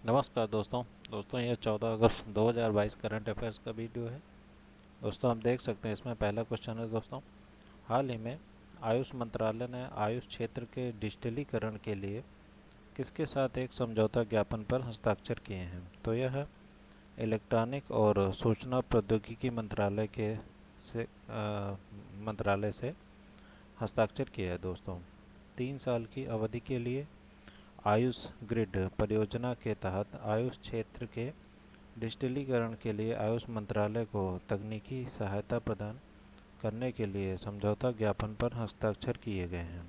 नमस्कार दोस्तों ये 14 अगस्त 2022 करंट अफेयर्स का वीडियो है। दोस्तों हम देख सकते हैं इसमें पहला क्वेश्चन है दोस्तों। हाल ही में आयुष मंत्रालय ने आयुष क्षेत्र के डिजिटलीकरण के लिए किसके साथ एक समझौता ज्ञापन पर हस्ताक्षर किए हैं? तो यह इलेक्ट्रॉनिक और सूचना प्रौद्योगिकी मंत्रालय से हस्ताक्षर किया है दोस्तों। 3 साल की अवधि के लिए आयुष ग्रिड परियोजना के तहत आयुष क्षेत्र के डिजिटलीकरण के लिए आयुष मंत्रालय को तकनीकी सहायता प्रदान करने के लिए समझौता ज्ञापन पर हस्ताक्षर किए गए हैं।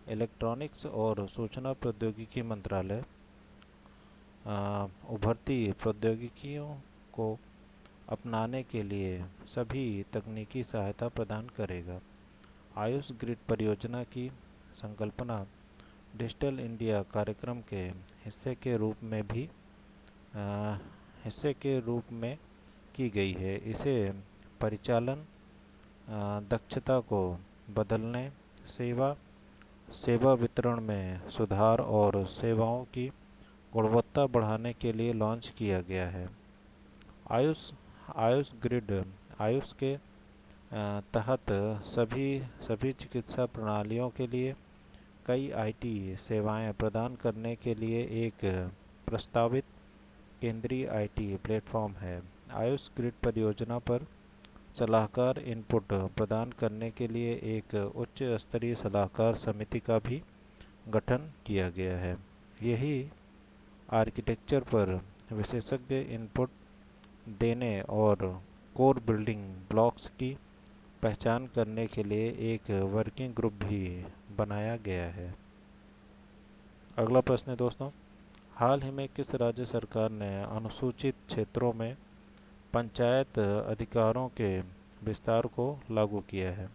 इलेक्ट्रॉनिक्स और सूचना प्रौद्योगिकी मंत्रालय उभरती प्रौद्योगिकियों को अपनाने के लिए सभी तकनीकी सहायता प्रदान करेगा। आयुष ग्रिड परियोजना की संकल्पना डिजिटल इंडिया कार्यक्रम के हिस्से के रूप में भी हिस्से के रूप में की गई है। इसे परिचालन दक्षता को बदलने, सेवा सेवा वितरण में सुधार और सेवाओं की गुणवत्ता बढ़ाने के लिए लॉन्च किया गया है। आयुष आयुष ग्रिड आयुष के तहत सभी सभी चिकित्सा प्रणालियों के लिए कई आईटी सेवाएं प्रदान करने के लिए एक प्रस्तावित केंद्रीय आईटी प्लेटफॉर्म है। आयुष ग्रिड परियोजना पर सलाहकार इनपुट प्रदान करने के लिए एक उच्च स्तरीय सलाहकार समिति का भी गठन किया गया है। यही आर्किटेक्चर पर विशेषज्ञ इनपुट देने और कोर बिल्डिंग ब्लॉक्स की पहचान करने के लिए एक वर्किंग ग्रुप भी बनाया गया है। अगला प्रश्न है दोस्तों, हाल ही में किस राज्य सरकार ने अनुसूचित क्षेत्रों में पंचायत अधिकारों के विस्तार को लागू किया है?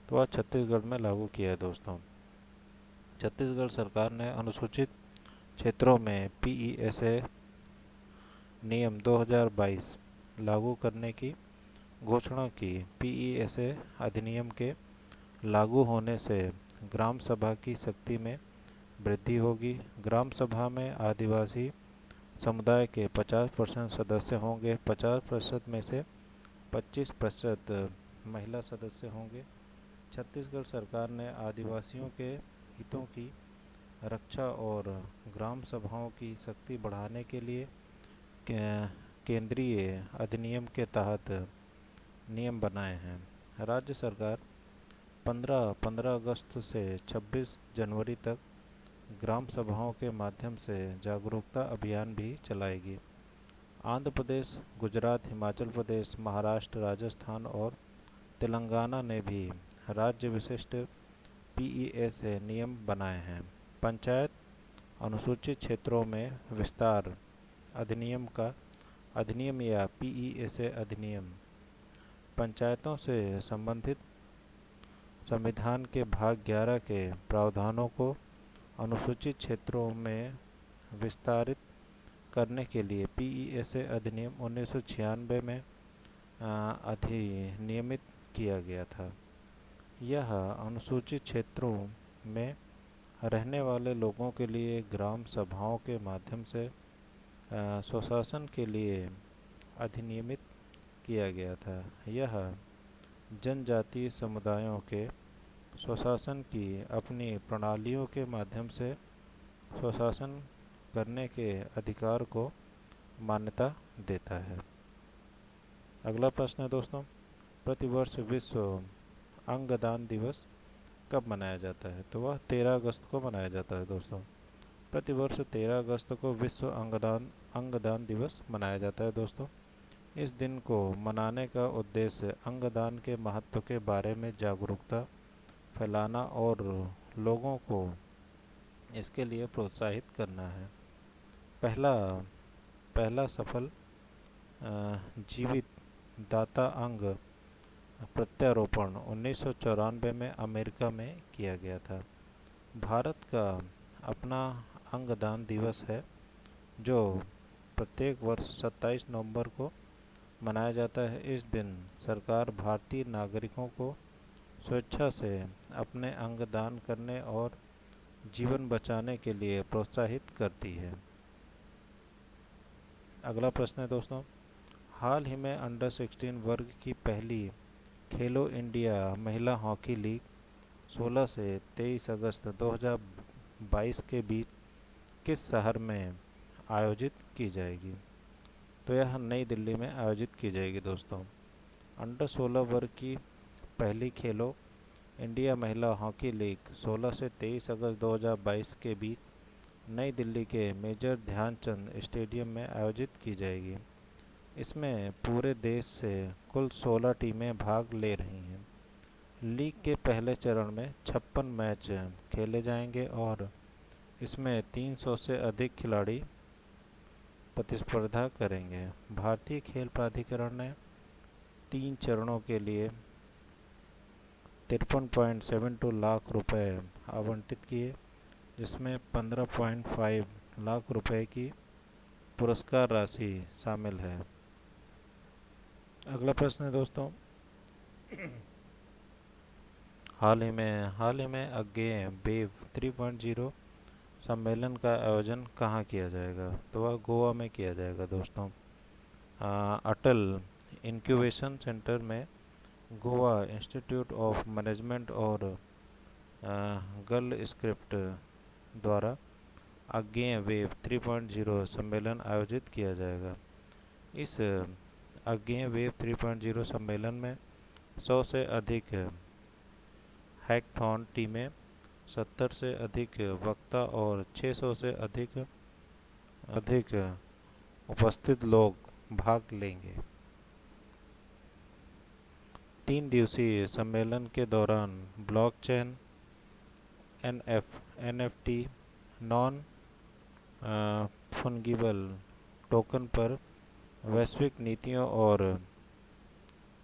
तो वह छत्तीसगढ़ में लागू किया है दोस्तों। छत्तीसगढ़ सरकार ने अनुसूचित क्षेत्रों में पीईएसए नियम 2022 लागू करने की घोषणा की। पीईएसए अधिनियम के लागू होने से ग्राम सभा की शक्ति में वृद्धि होगी। ग्राम सभा में आदिवासी समुदाय के 50% सदस्य होंगे। 50% में से 25% महिला सदस्य होंगे। छत्तीसगढ़ सरकार ने आदिवासियों के हितों की रक्षा और ग्राम सभाओं की शक्ति बढ़ाने के लिए केंद्रीय अधिनियम के तहत नियम बनाए हैं। राज्य सरकार 15 अगस्त से 26 जनवरी तक ग्राम सभाओं के माध्यम से जागरूकता अभियान भी चलाएगी। आंध्र प्रदेश, गुजरात, हिमाचल प्रदेश, महाराष्ट्र, राजस्थान और तेलंगाना ने भी राज्य विशिष्ट पीईएसए नियम बनाए हैं। पंचायत अनुसूचित क्षेत्रों में विस्तार अधिनियम या पीईएसए अधिनियम पंचायतों से संबंधित संविधान के भाग 11 के प्रावधानों को अनुसूचित क्षेत्रों में विस्तारित करने के लिए पीईएसए अधिनियम 1996 में अधिनियमित किया गया था। यह अनुसूचित क्षेत्रों में रहने वाले लोगों के लिए ग्राम सभाओं के माध्यम से स्वशासन के लिए अधिनियमित किया गया था। यह जनजातीय समुदायों के स्वशासन की अपनी प्रणालियों के माध्यम से स्वशासन करने के अधिकार को मान्यता देता है। अगला प्रश्न है दोस्तों, प्रतिवर्ष विश्व अंगदान दिवस कब मनाया जाता है? तो वह 13 अगस्त को मनाया जाता है दोस्तों। प्रतिवर्ष 13 अगस्त को विश्व अंगदान दिवस मनाया जाता है दोस्तों। इस दिन को मनाने का उद्देश्य अंगदान के महत्व के बारे में जागरूकता फैलाना और लोगों को इसके लिए प्रोत्साहित करना है। पहला पहला सफल जीवित दाता अंग प्रत्यारोपण 1994 में अमेरिका में किया गया था। भारत का अपना अंगदान दिवस है जो प्रत्येक वर्ष 27 नवंबर को मनाया जाता है। इस दिन सरकार भारतीय नागरिकों को स्वेच्छा से अपने अंग दान करने और जीवन बचाने के लिए प्रोत्साहित करती है। अगला प्रश्न है दोस्तों, हाल ही में अंडर 16 वर्ग की पहली खेलो इंडिया महिला हॉकी लीग 16 से 23 अगस्त 2022 के बीच किस शहर में आयोजित की जाएगी? तो यह नई दिल्ली में आयोजित की जाएगी दोस्तों। अंडर 16 वर्ग की पहली खेलो इंडिया महिला हॉकी लीग 16 से 23 अगस्त 2022 के बीच नई दिल्ली के मेजर ध्यानचंद स्टेडियम में आयोजित की जाएगी। इसमें पूरे देश से कुल 16 टीमें भाग ले रही हैं। लीग के पहले चरण में 56 मैच खेले जाएंगे और इसमें 300 से अधिक खिलाड़ी प्रतिस्पर्धा करेंगे। भारतीय खेल प्राधिकरण ने 3 चरणों के लिए 53.72 लाख रुपए आवंटित किए, जिसमें 15.5 लाख रुपए की पुरस्कार राशि शामिल है। अगला प्रश्न है दोस्तों, हाल ही में अगेन वेव 3.0 सम्मेलन का आयोजन कहाँ किया जाएगा? तो वह गोवा में किया जाएगा दोस्तों। अटल इंक्यूबेशन सेंटर में गोवा इंस्टीट्यूट ऑफ मैनेजमेंट और गल स्क्रिप्ट द्वारा अगेन वेव 3.0 सम्मेलन आयोजित किया जाएगा। इस अगेन वेव 3.0 सम्मेलन में 100 से अधिक हैकथॉन टीमें, 70 से अधिक वक्ता और 600 से अधिक उपस्थित लोग भाग लेंगे। 3 दिवसीय सम्मेलन के दौरान blockchain, NFT, non fungible token पर वैश्विक नीतियों और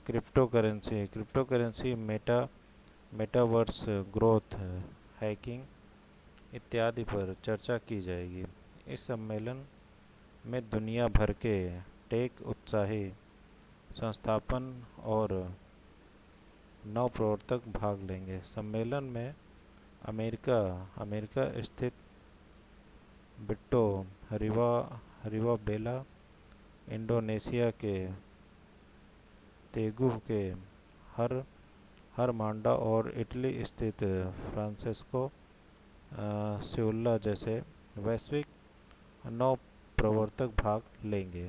क्रिप्टोकरेंसी, मेटावर्स ग्रोथ, हैकिंग इत्यादि पर चर्चा की जाएगी। इस सम्मेलन में दुनिया भर के टेक उत्साही संस्थापन और नवप्रवर्तक भाग लेंगे। सम्मेलन में अमेरिका स्थित बिट्टो रिवाबेला, इंडोनेशिया के तेगु के हर मांडा और इटली स्थित फ्रांसिस्को सिउल्ला जैसे वैश्विक नौ प्रवर्तक भाग लेंगे।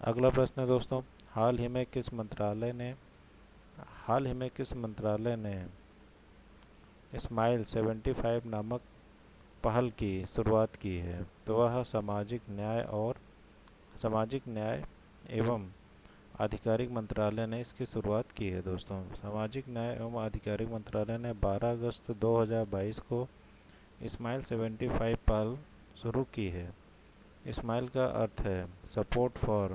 अगला प्रश्न है दोस्तों, हाल ही में किस मंत्रालय ने स्माइल 75 नामक पहल की शुरुआत की है? तो वह सामाजिक न्याय एवं आधिकारिक मंत्रालय ने इसकी शुरुआत की है दोस्तों। सामाजिक न्याय एवं आधिकारिक मंत्रालय ने 12 अगस्त 2022 को स्माइल 75 पहल शुरू की है। स्माइल का अर्थ है support for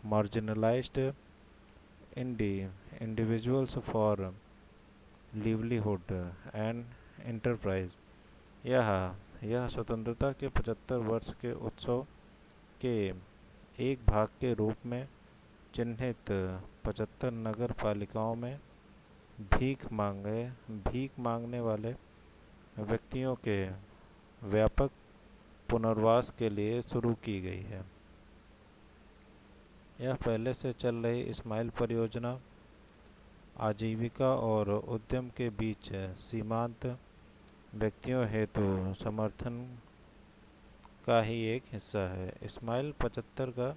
marginalised individuals for livelihood and enterprise. यह स्वतंत्रता के 75 वर्ष के उत्सव के एक भाग के रूप में चिन्हित 75 नगर पालिकाओं में भीख मांगने वाले व्यक्तियों के व्यापक पुनर्वास के लिए शुरू की गई है। यह पहले से चल रही स्माइल परियोजना आजीविका और उद्यम के बीच सीमांत व्यक्तियों हेतु समर्थन का ही एक हिस्सा है। स्माइल 75 का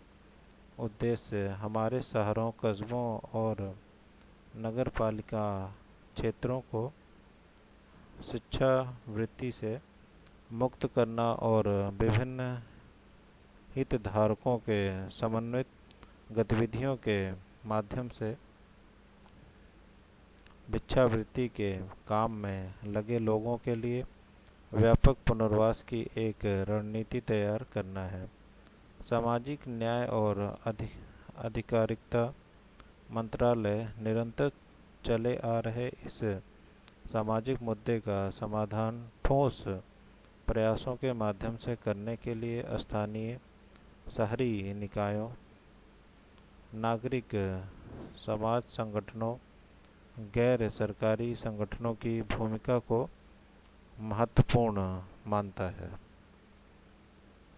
उद्देश्य हमारे शहरों, कस्बों और नगर पालिका क्षेत्रों को शिक्षा वृत्ति से मुक्त करना और विभिन्न हितधारकों के समन्वित गतिविधियों के माध्यम से भिक्षावृत्ति के काम में लगे लोगों के लिए व्यापक पुनर्वास की एक रणनीति तैयार करना है। सामाजिक न्याय और अधिकारिता मंत्रालय निरंतर चले आ रहे इस सामाजिक मुद्दे का समाधान ठोस प्रयासों के माध्यम से करने के लिए स्थानीय शहरी निकायों, नागरिक समाज संगठनों, गैर सरकारी संगठनों की भूमिका को महत्वपूर्ण मानता है।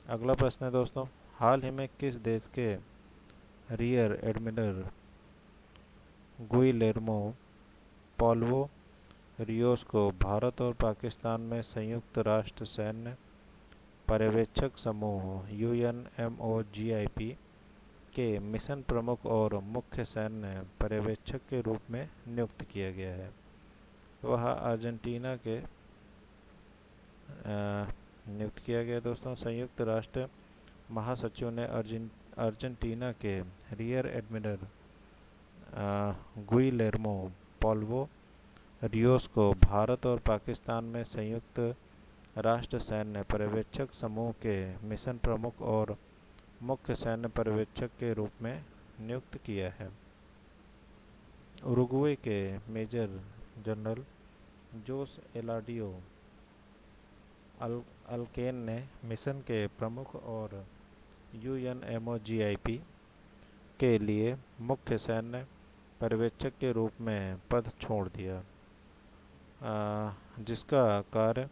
अगला प्रश्न है दोस्तों, हाल ही में किस देश के रियर एडमिरल गुइलेर्मो पॉल्वो रियोस को भारत और पाकिस्तान में संयुक्त राष्ट्र सैन्य पर्यवेक्षक समूह UNMOGIP के मिशन प्रमुख और मुख्य सैन्य पर्यवेक्षक के रूप में नियुक्त किया गया है? वह अर्जेंटीना के नियुक्त किया गया दोस्तों। संयुक्त राष्ट्र महासचिव ने अर्जेंटीना के रियर एडमिरल गुइलेर्मो पॉल्वो रियोस को भारत और पाकिस्तान में संयुक्त राष्ट्र सैन्य पर्यवेक्षक समूह के मिशन प्रमुख और मुख्य सैन्य पर्यवेक्षक के रूप में नियुक्त किया है। उरुग्वे के मेजर जनरल जोस एलाडियो अल्केन ने मिशन के प्रमुख और UNMOGIP के लिए मुख्य सैन्य पर्यवेक्षक के रूप में पद छोड़ दिया, जिसका कार्य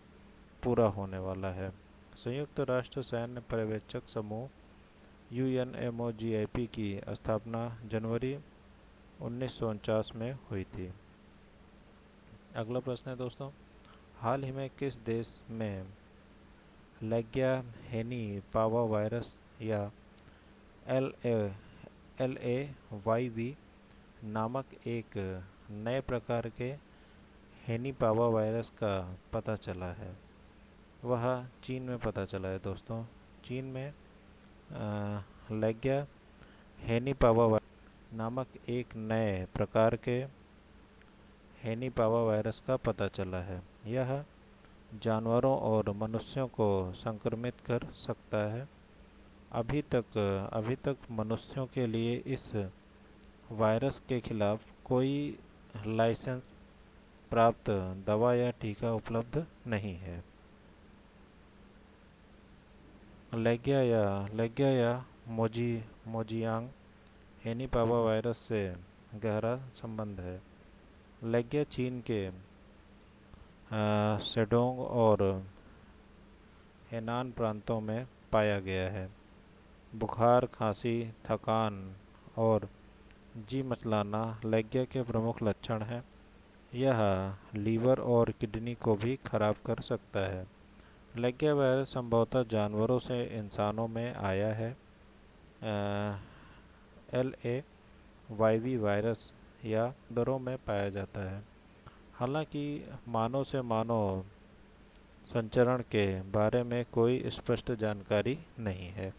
पूरा होने वाला है। संयुक्त राष्ट्र सैन्य पर्यवेक्षक समूह UNMOGIP की स्थापना जनवरी 1949 में हुई थी। अगला प्रश्न है दोस्तों, हाल ही में किस देश में लेग्या हेनी पावा वायरस या LAYV नामक एक नए प्रकार के हेनी पावा वायरस का पता चला है? वह चीन में पता चला है दोस्तों। चीन में लेग्या हेनी पावा वायरस नामक एक नए प्रकार के हेनी पावा वायरस का पता चला है। यह जानवरों और मनुष्यों को संक्रमित कर सकता है। अभी तक मनुष्यों के लिए इस वायरस के खिलाफ कोई लाइसेंस प्राप्त दवा या टीका उपलब्ध नहीं है। लेग्या या मोजियांग हेनी पावा वायरस से गहरा संबंध है। लेग्या चीन के शेडोंग और हेनान प्रांतों में पाया गया है। बुखार, खांसी, थकान और जी मचलाना लेग्या के प्रमुख लक्षण हैं। यह लीवर और किडनी को भी खराब कर सकता है। लेग्या वायरस संभवतः जानवरों से इंसानों में आया है। LAYV वायरस या दरों में पाया जाता है। हालांकि मानव से मानव संचरण के बारे में कोई स्पष्ट जानकारी नहीं है।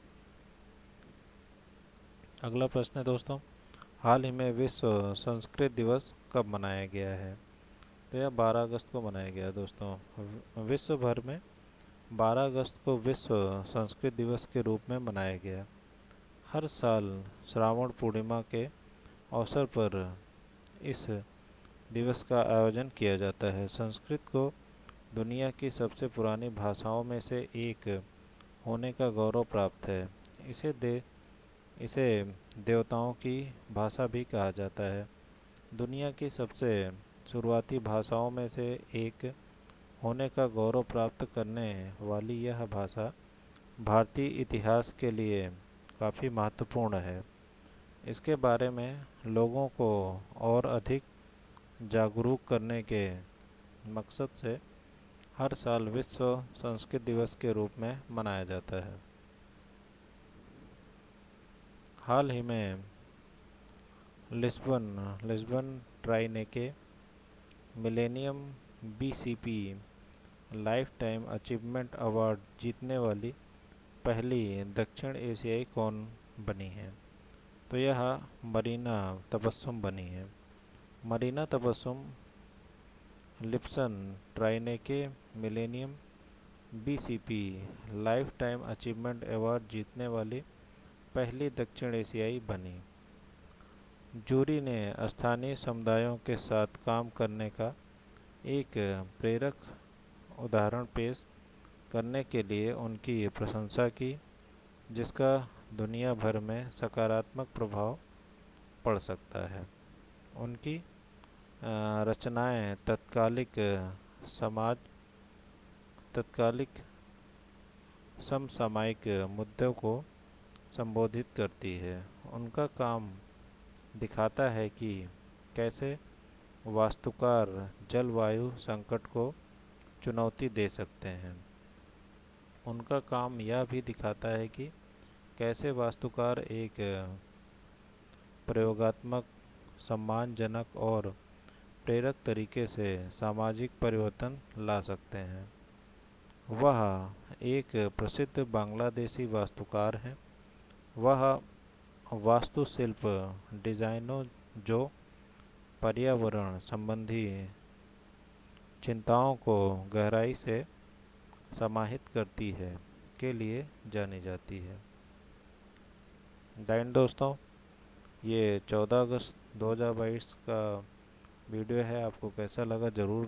अगला प्रश्न है दोस्तों, हाल ही में विश्व संस्कृत दिवस कब मनाया गया है? तो यह 12 अगस्त को मनाया गया दोस्तों। विश्व भर में 12 अगस्त को विश्व संस्कृत दिवस के रूप में मनाया गया। हर साल श्रावण पूर्णिमा के अवसर पर इस दिवस का आयोजन किया जाता है। संस्कृत को दुनिया की सबसे पुरानी भाषाओं में से एक होने का गौरव प्राप्त है। इसे देवताओं की भाषा भी कहा जाता है। दुनिया की सबसे शुरुआती भाषाओं में से एक होने का गौरव प्राप्त करने वाली यह भाषा भारतीय इतिहास के लिए काफ़ी महत्वपूर्ण है। इसके बारे में लोगों को और अधिक जागरूक करने के मकसद से हर साल विश्व संस्कृत दिवस के रूप में मनाया जाता है। हाल ही में Lisbon Triennale Millennium BCP lifetime achievement award जीतने वाली पहली दक्षिण एशियाई कौन बनी है? तो यह मरीना तबस्सुम बनी है। Marina Tabassum Lisbon Triennale Millennium BCP lifetime achievement award जीतने वाली पहली दक्षिण एशियाई बनी। जूरी ने स्थानीय समुदायों के साथ काम करने का एक प्रेरक उदाहरण पेश करने के लिए उनकी प्रशंसा की, जिसका दुनिया भर में सकारात्मक प्रभाव पड़ सकता है। उनकी रचनाएं तत्कालिक समसामयिक मुद्दों को संबोधित करती है। उनका काम दिखाता है कि कैसे वास्तुकार जलवायु संकट को चुनौती दे सकते हैं। उनका काम यह भी दिखाता है कि कैसे वास्तुकार एक प्रयोगात्मक, सम्मानजनक और प्रेरक तरीके से सामाजिक परिवर्तन ला सकते हैं। वह एक प्रसिद्ध बांग्लादेशी वास्तुकार हैं। वह वास्तुशिल्प डिजाइनों जो पर्यावरण संबंधी चिंताओं को गहराई से समाहित करती है के लिए जानी जाती है। देन दोस्तों, ये 14 अगस्त 2022 का वीडियो है। आपको कैसा लगा ज़रूर